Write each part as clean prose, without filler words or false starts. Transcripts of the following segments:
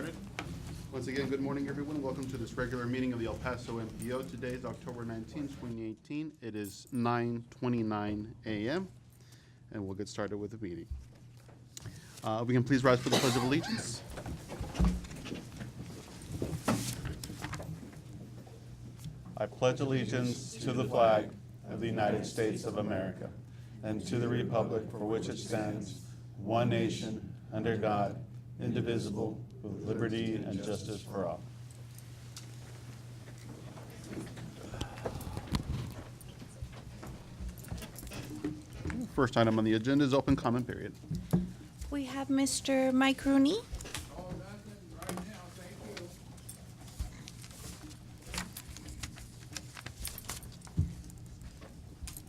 started. Once again, good morning, everyone. Welcome to this regular meeting of the El Paso MPO. Today is October 19, 2018. It is 9:29 a.m., and we'll get started with the meeting. We can please rise for the Pledge of Allegiance. I pledge allegiance to the flag of the United States of America and to the republic for which it stands, one nation, under God, indivisible, with liberty and justice for all. First item on the agenda is open comment period. We have Mr. Mike Rooney.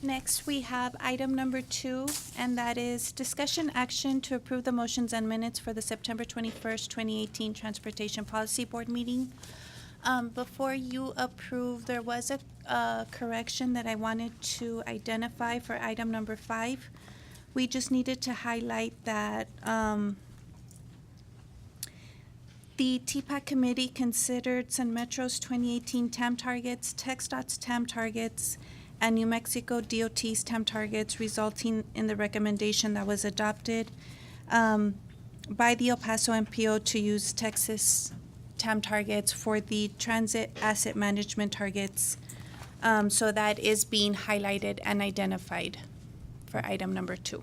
Next, we have item number 2, and that is discussion action to approve the motions and minutes for the September 21st, 2018 Transportation Policy Board meeting. Before you approve, there was a correction that I wanted to identify for item number 5. We just needed to highlight that the TPAC committee considered Sun Metro's 2018 TAM targets, TxDOT's TAM targets, and New Mexico DOT's TAM targets, resulting in the recommendation that was adopted by the El Paso MPO to use Texas TAM targets for the transit asset management targets. So that is being highlighted and identified for item number 2. Is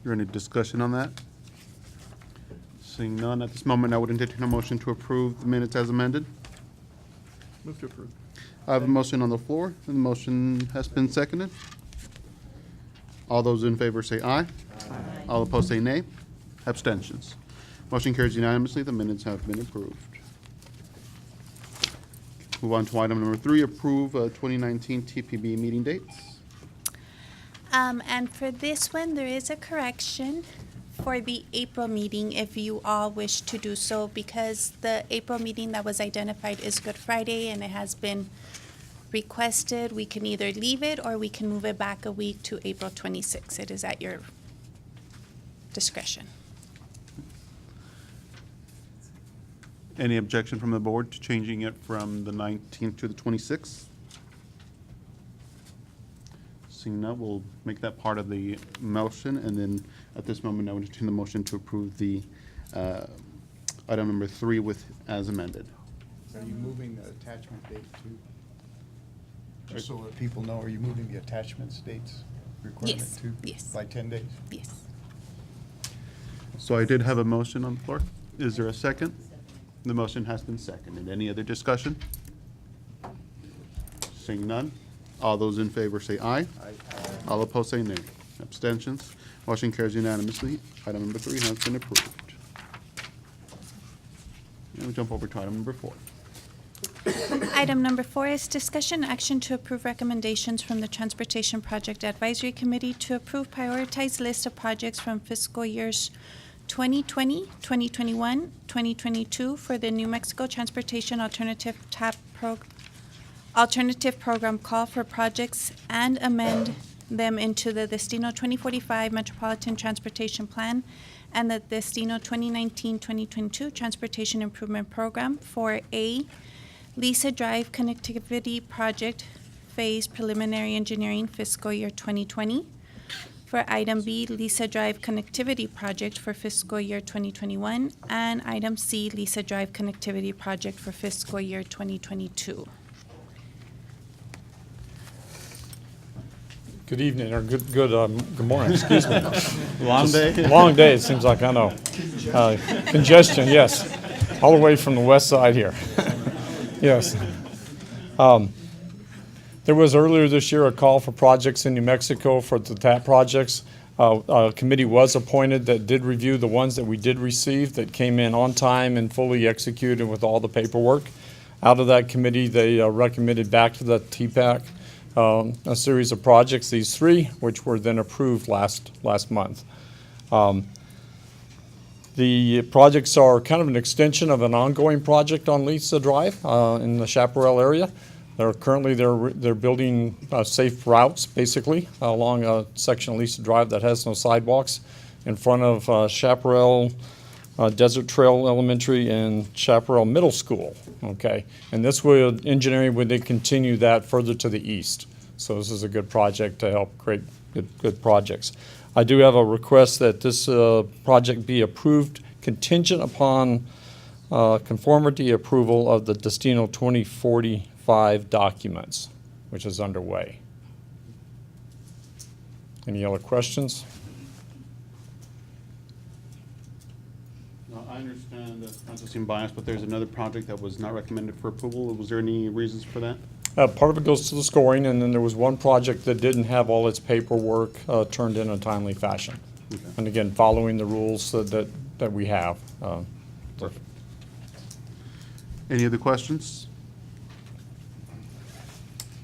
there any discussion on that? Seeing none, at this moment, I would entertain a motion to approve the minutes as amended. Move to approve. I have a motion on the floor, and the motion has been seconded. All those in favor say aye. Aye. All opposed say nay. Abstentions. Motion carries unanimously. The minutes have been approved. Move on to item number 3, approve 2019 TPB meeting dates. And for this one, there is a correction for the April meeting if you all wish to do so, because the April meeting that was identified is Good Friday and it has been requested. We can either leave it or we can move it back a week to April 26th. It is at your discretion. Any objection from the board to changing it from the 19th to the 26th? Seeing none, we'll make that part of the motion, and then at this moment, I would entertain the motion to approve the item number 3 with as amended. Are you moving the attachment date too? Just so that people know, are you moving the attachments dates requirement Yes, too? yes. By 10 days? Yes. So I did have a motion on the floor. Is there a second? The motion has been seconded. Any other discussion? Seeing none, all those in favor say aye. Aye. All opposed say nay. Abstentions. Motion carries unanimously. Item number 3 has been approved. And we jump over to item number 4. Item number 4 is discussion action to approve recommendations from the Transportation Project Advisory Committee to approve prioritized list of projects from fiscal years 2020, 2021, 2022 for the New Mexico Transportation Alternative Program call for projects and amend them into the Destino 2045 Metropolitan Transportation Plan and the Destino 2019-2022 Transportation Improvement Program for A, Lisa Drive Connectivity Project Phase Preliminary Engineering fiscal year 2020. For item B, Lisa Drive Connectivity Project for fiscal year 2021. And item C, Lisa Drive Connectivity Project for fiscal year 2022. Good evening, or good morning, excuse me. Long day. Long day, it seems like, I know. Congestion, yes, all the way from the west side here. Yes. There was earlier this year a call for projects in New Mexico for the TAP projects. A committee was appointed that did review the ones that we did receive that came in on time and fully executed with all the paperwork. Out of that committee, they recommended back to the TPAC a series of projects, these 3, which were then approved last month. The projects are kind of an extension of an ongoing project on Lisa Drive in the Chaparral area. They're building safe routes, basically, along a section of Lisa Drive that has no sidewalks in front of Chaparral Desert Trail Elementary and Chaparral Middle School, okay? And this will, engineering would then continue that further to the east. So this is a good project to help create good projects. I do have a request that this project be approved contingent upon conformity approval of the Destino 2045 documents, which is underway. Any other questions? I understand that council seemed biased, but there's another project that was not recommended for approval. Was there any reasons for that? Part of it goes to the scoring, and then there was one project that didn't have all its paperwork turned in a timely fashion. Okay. And again, following the rules that we have. Perfect. Any other questions?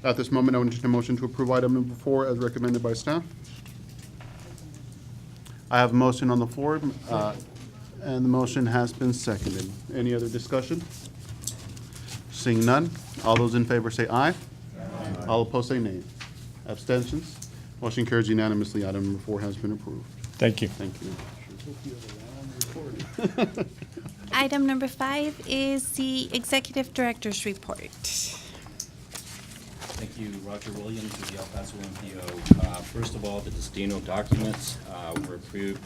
At this moment, I would entertain a motion to approve item number 4 as recommended by staff. I have a motion on the floor, and the motion has been seconded. Any other discussion? Seeing none, all those in favor say aye. All opposed say nay. Abstentions? Motion carries unanimously. Item number 4 has been approved. Thank you. Thank you. Item number 5 is the Executive Director's Report. Thank you, Roger Williams with the El Paso MPO. First of all, the Destino documents were approved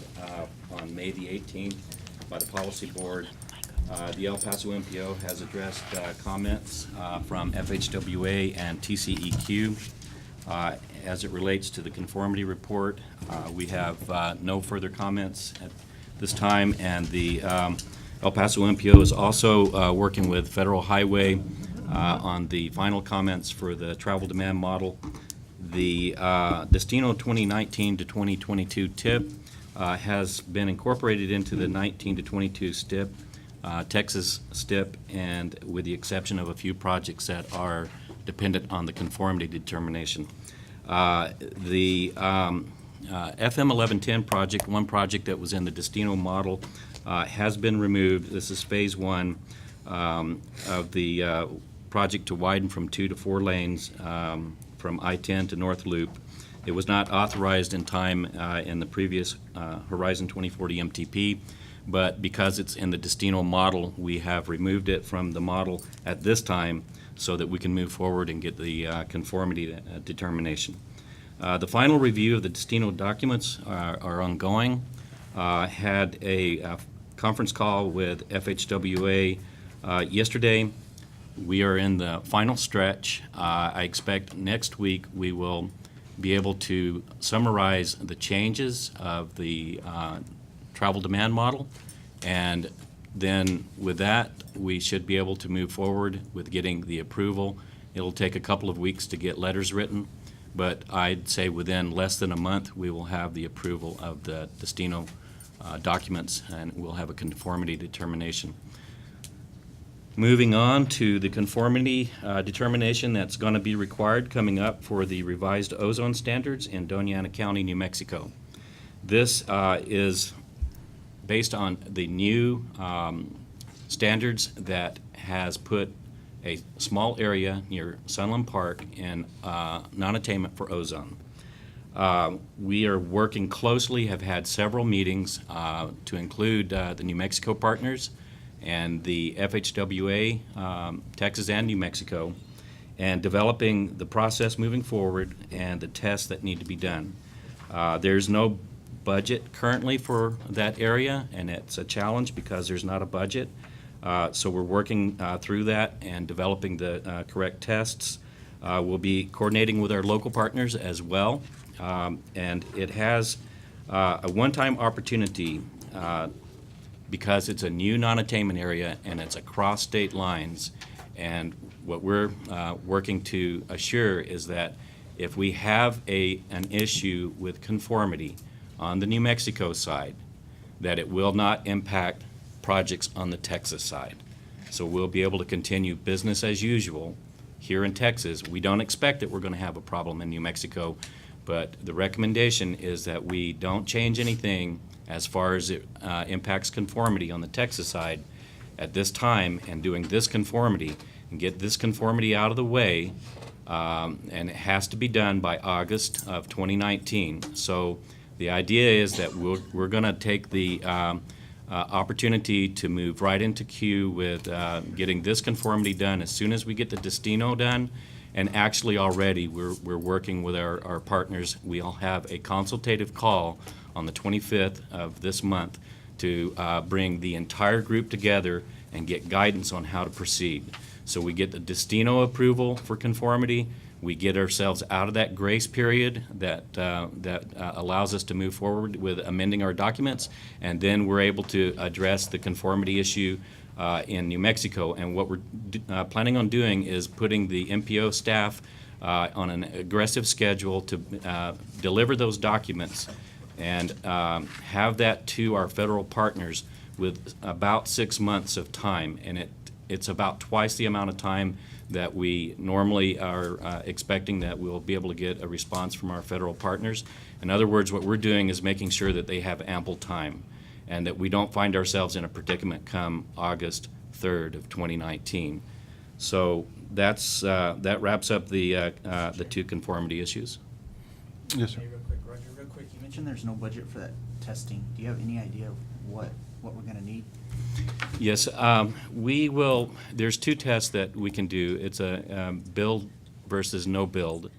on May the 18th by the Policy Board. The El Paso MPO has addressed comments from FHWA and TCEQ. As it relates to the conformity report, we have no further comments at this time, and the El Paso MPO is also working with Federal Highway on the final comments for the travel demand model. The Destino 2019 to 2022 TIP has been incorporated into the 19 to 22 STIP, Texas STIP, and with the exception of a few projects that are dependent on the conformity determination. The FM 1110 project, one project that was in the Destino model, has been removed. This is phase 1 of the project to widen from 2 to 4 lanes from I-10 to North Loop. It was not authorized in time in the previous Horizon 2040 MTP, but because it's in the Destino model, we have removed it from the model at this time so that we can move forward and get the conformity determination. The final review of the Destino documents are ongoing. Had a conference call with FHWA yesterday. We are in the final stretch. I expect next week we will be able to summarize the changes of the travel demand model, and then with that we should be able to move forward with getting the approval. It'll take a couple of weeks to get letters written, but I'd say within less than a month we will have the approval of the Destino documents, and we'll have a conformity determination. Moving on to the conformity determination that's going to be required coming up for the revised ozone standards in Doña Ana County, New Mexico. This is based on the new standards that has put a small area near Sunland Park in non-attainment for ozone. We are working closely, have had several meetings to include the New Mexico partners and the FHWA, Texas and New Mexico, and developing the process moving forward and the tests that need to be done. There's no budget currently for that area, and it's a challenge because there's not a budget. So we're working through that and developing the correct tests. We'll be coordinating with our local partners as well, and it has a one-time opportunity because it's a new non-attainment area and it's across state lines. And what we're working to assure is that if we have an issue with conformity on the New Mexico side, that it will not impact projects on the Texas side. So we'll be able to continue business as usual here in Texas. We don't expect that we're going to have a problem in New Mexico, but the recommendation is that we don't change anything as far as it impacts conformity on the Texas side at this time, and doing this conformity and get this conformity out of the way, and it has to be done by August of 2019. So the idea is that we're going to take the opportunity to move right into queue with getting this conformity done as soon as we get the Destino done. And actually already, we're working with our partners. We'll have a consultative call on the 25th of this month to bring the entire group together and get guidance on how to proceed. So we get the Destino approval for conformity, we get ourselves out of that grace period that allows us to move forward with amending our documents, and then we're able to address the conformity issue in New Mexico. And what we're planning on doing is putting the MPO staff on an aggressive schedule to deliver those documents and have that to our federal partners with about 6 months of time. And it's about twice the amount of time that we normally are expecting that we'll be able to get a response from our federal partners. In other words, what we're doing is making sure that they have ample time and that we don't find ourselves in a predicament come August 3rd of 2019. So that wraps up the two conformity issues. Yes, sir. Hey, Roger, real quick, you mentioned there's no budget for that testing. Do you have any idea of what we're gonna need? Yes, we will, there's two tests that we can do. It's a build versus no build.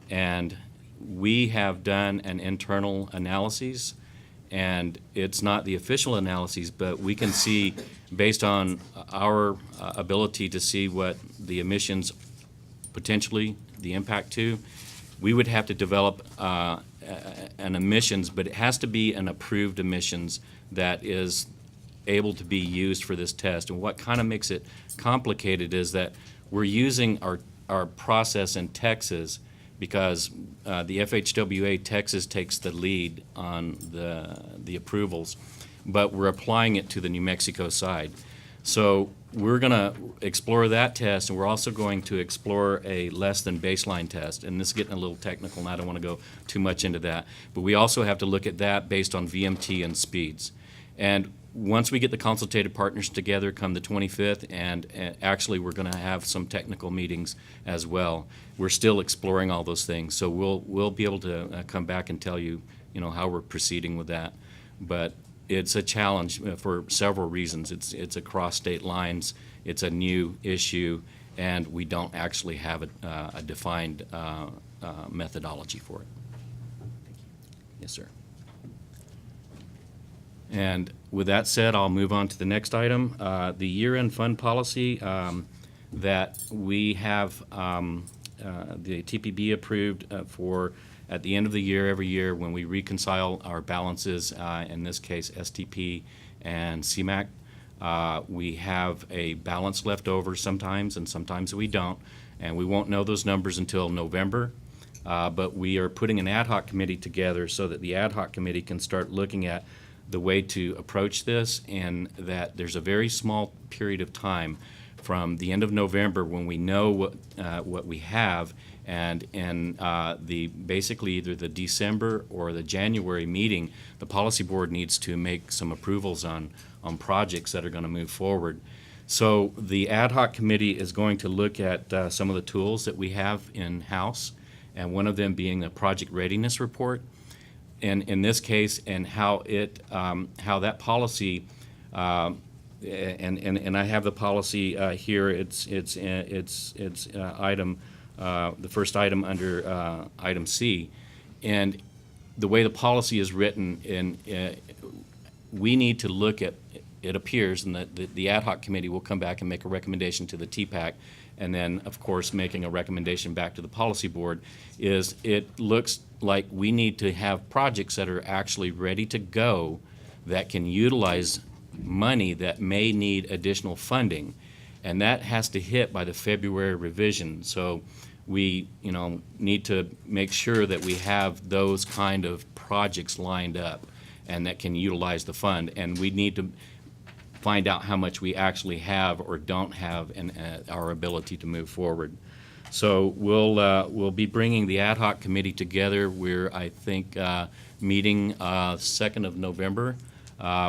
And we have done an internal analysis, and it's not the official analyses, but we can see, based on our ability to see what the emissions potentially, the impact to, we would have to develop an emissions, but it has to be an approved emissions that is able to be used for this test. And what kind of makes it complicated is that we're using our process in Texas because the FHWA Texas takes the lead on the approvals, but we're applying it to the New Mexico side. So we're going to explore that test, and we're also going to explore a less than baseline test. And this is getting a little technical, and I don't want to go too much into that. But we also have to look at that based on VMT and speeds. And once we get the consultative partners together come the 25th, and actually we're going to have some technical meetings as well. We're still exploring all those things, so we'll be able to come back and tell you, how we're proceeding with that. But it's a challenge for several reasons. It's across state lines, it's a new issue, and we don't actually have a defined methodology for it. Yes, sir. And with that said, I'll move on to the next item. The year-end fund policy that we have the TPB approved for at the end of the year, every year, when we reconcile our balances, in this case STP and CMAQ, we have a balance left over sometimes, and sometimes we don't. And we won't know those numbers until November. But we are putting an ad hoc committee together so that the ad hoc committee can start looking at the way to approach this, and that there's a very small period of time from the end of November when we know what we have, and in basically either the December or the January meeting, the policy board needs to make some approvals on projects that are going to move forward. So the ad hoc committee is going to look at some of the tools that we have in-house, and one of them being the project readiness report. And in this case, and how that policy, and I have the policy here. It's item, the first item under item C, and the way the policy is written, and we need to look at. It appears, and the ad hoc committee will come back and make a recommendation to the TPAC, and then, of course, making a recommendation back to the policy board. Is it looks like we need to have projects that are actually ready to go, that can utilize money that may need additional funding, and that has to hit by the February revision. So we need to make sure that we have those kind of projects lined up and that can utilize the fund, and we need to find out how much we actually have or don't have in our ability to move forward. So we'll be bringing the ad hoc committee together. We're, I think, meeting 2nd of November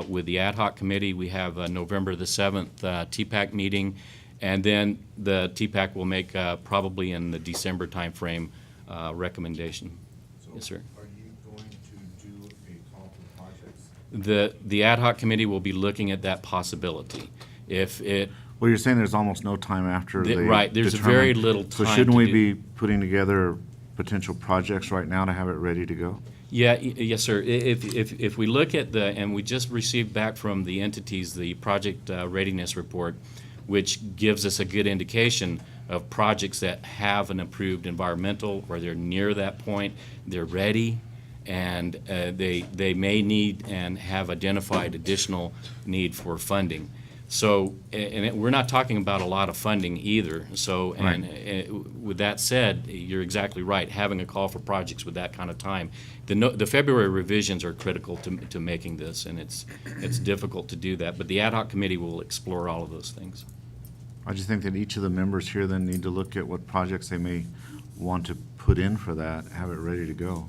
with the ad hoc committee. We have November the 7th TPAC meeting, and then the TPAC will make probably in the December timeframe recommendation. So Yes, sir. are you going to do a call for projects The ad hoc committee will be looking at that possibility. If it, Well, you're saying there's almost no time after they right, there's determine- very little So time shouldn't to we do- be putting together potential projects right now to have it ready to go? yeah, yes, sir. If we look at and we just received back from the entities, the project readiness report, which gives us a good indication of projects that have an approved environmental, or they're near that point, they're ready, and they may need and have identified additional need for funding. So, we're not talking about a lot of funding either, so, and with that said, you're exactly right, having a call for projects with that kind of time. The February revisions are critical to making this, and it's difficult to do that, but the ad hoc committee will explore all of those things. I just think that each of the members here then need to look at what projects they may want to put in for that, have it ready to go.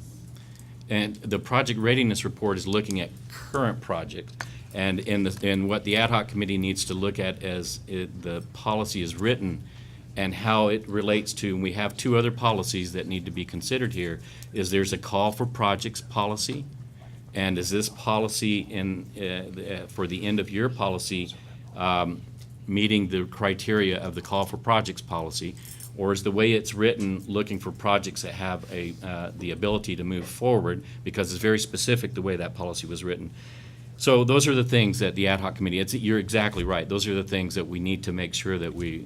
And the project readiness report is looking at current projects. And in what the ad hoc committee needs to look at as the policy is written and how it relates to, and we have two other policies that need to be considered here, is there's a call for projects policy. And is this policy for the end of year policy meeting the criteria of the call for projects policy? Or is the way it's written looking for projects that have the ability to move forward, because it's very specific the way that policy was written. So those are the things that the ad hoc committee, you're exactly right. Those are the things that we need to make sure that we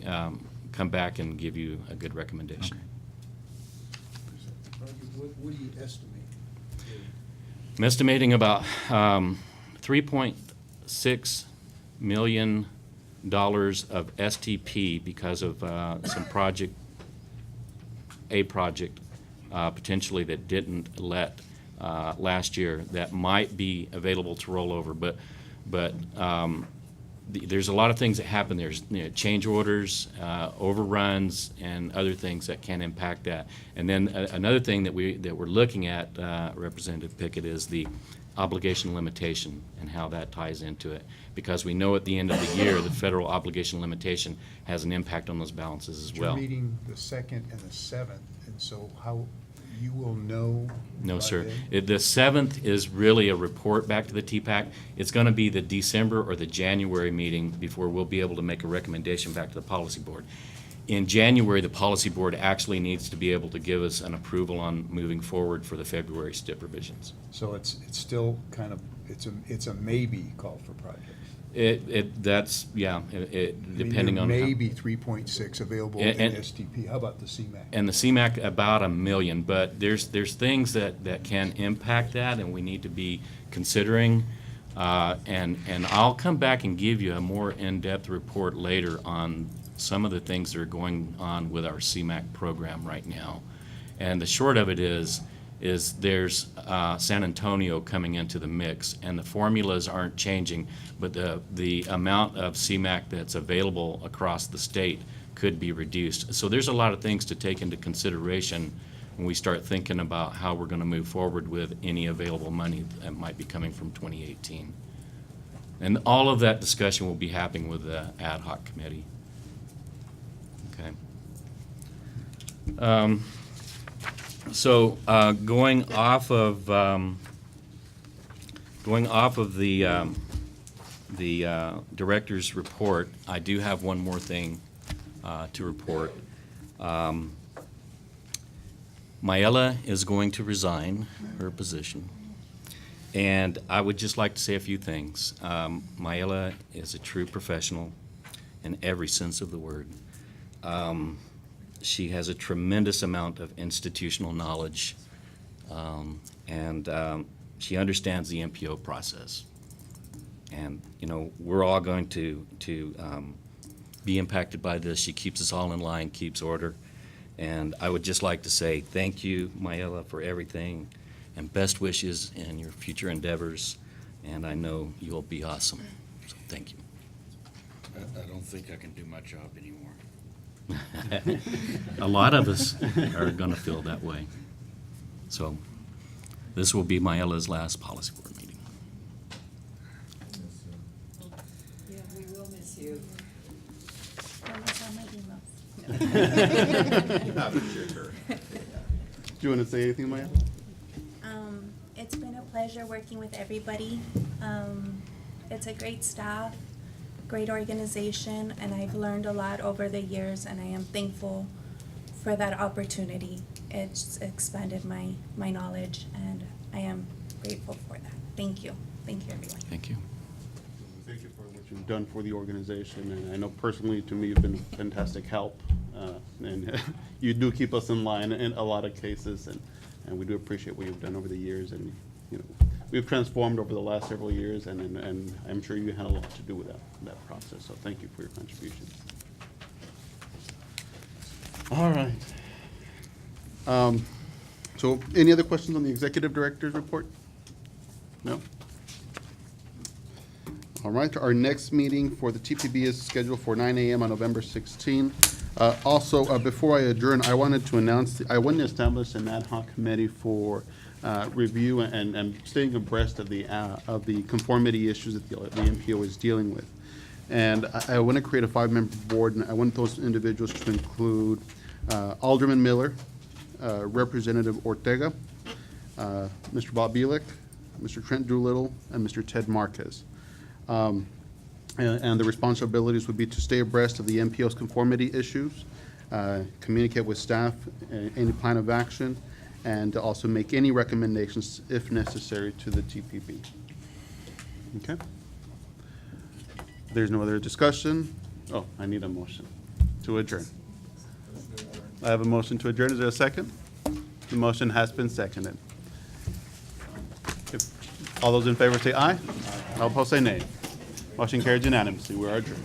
come back and give you a good recommendation. What do you estimate? I'm estimating about $3.6 million of STP because of some a project potentially that didn't let last year that might be available to roll over, but there's a lot of things that happen. There's change orders, overruns, and other things that can impact that. And then another thing that we're looking at, Representative Pickett, is the obligation limitation and how that ties into it. Because we know at the end of the year, the federal obligation limitation has an impact on those balances as well. You're meeting the 2nd and the 7th, and so how, you will know? No, by sir. then? The 7th is really a report back to the TPAC. It's going to be the December or the January meeting before we'll be able to make a recommendation back to the policy board. In January, the policy board actually needs to be able to give us an approval on moving forward for the February STIP revisions. So it's still kind of, it's a maybe call for projects. That's, yeah, depending on. There how- may be 3.6 available in And- STP. How about the CMAQ? And the CMAQ, about $1 million, but there's things that can impact that, and we need to be considering. And I'll come back and give you a more in-depth report later on some of the things that are going on with our CMAQ program right now. And the short of it is there's San Antonio coming into the mix, and the formulas aren't changing, but the amount of CMAQ that's available across the state could be reduced. So there's a lot of things to take into consideration when we start thinking about how we're going to move forward with any available money that might be coming from 2018. And all of that discussion will be happening with the ad hoc committee. Okay. So going off of the director's report, I do have one more thing to report. Maella is going to resign her position, and I would just like to say a few things. Maella is a true professional in every sense of the word. She has a tremendous amount of institutional knowledge, and she understands the MPO process. And, we're all going to be impacted by this. She keeps us all in line, keeps order. And I would just like to say thank you, Maella, for everything, and best wishes in your future endeavors. And I know you'll be awesome. So thank you. I don't think I can do my job anymore. A lot of us are going to feel that way. So this will be Maella's last policy board meeting. Yeah, we will miss you. Do you want to say anything, Maya? It's been a pleasure pleasure working with everybody. It's a great staff, great organization, and I've learned a lot over the years, and I am thankful for that opportunity. It's expanded my knowledge, and I am grateful for that. Thank you. Thank you, everyone. Thank you. Thank you for what you've done for the organization, and I know personally, to me, you've been a fantastic help. And you do keep us in line in a lot of cases, and we do appreciate what you've done over the years. And, you know, we've transformed over the last several years, and I'm sure you had a lot to do with that process. So thank you for your contributions. All right. So any other questions on the executive director's report? No? All right, our next meeting for the TPB is scheduled for 9 a.m. on November 16. Also, before I adjourn, I wanted to announce, I want to establish an ad hoc committee for review and staying abreast of the conformity issues that the MPO is dealing with. And I want to create a 5-member board, and I want those individuals to include Alderman Miller, Representative Ortega, Mr. Bob Bielik, Mr. Trent Doolittle, and Mr. Ted Marquez. And the responsibilities would be to stay abreast of the MPO's conformity issues, communicate with staff any plan of action, and to also make any recommendations, if necessary, to the TPB. Okay? There's no other discussion. Oh, I need a motion to adjourn. I have a motion to adjourn. Is there a second? The motion has been seconded. All those in favor say aye. All opposed say nay. Motion carries unanimously. We are adjourned.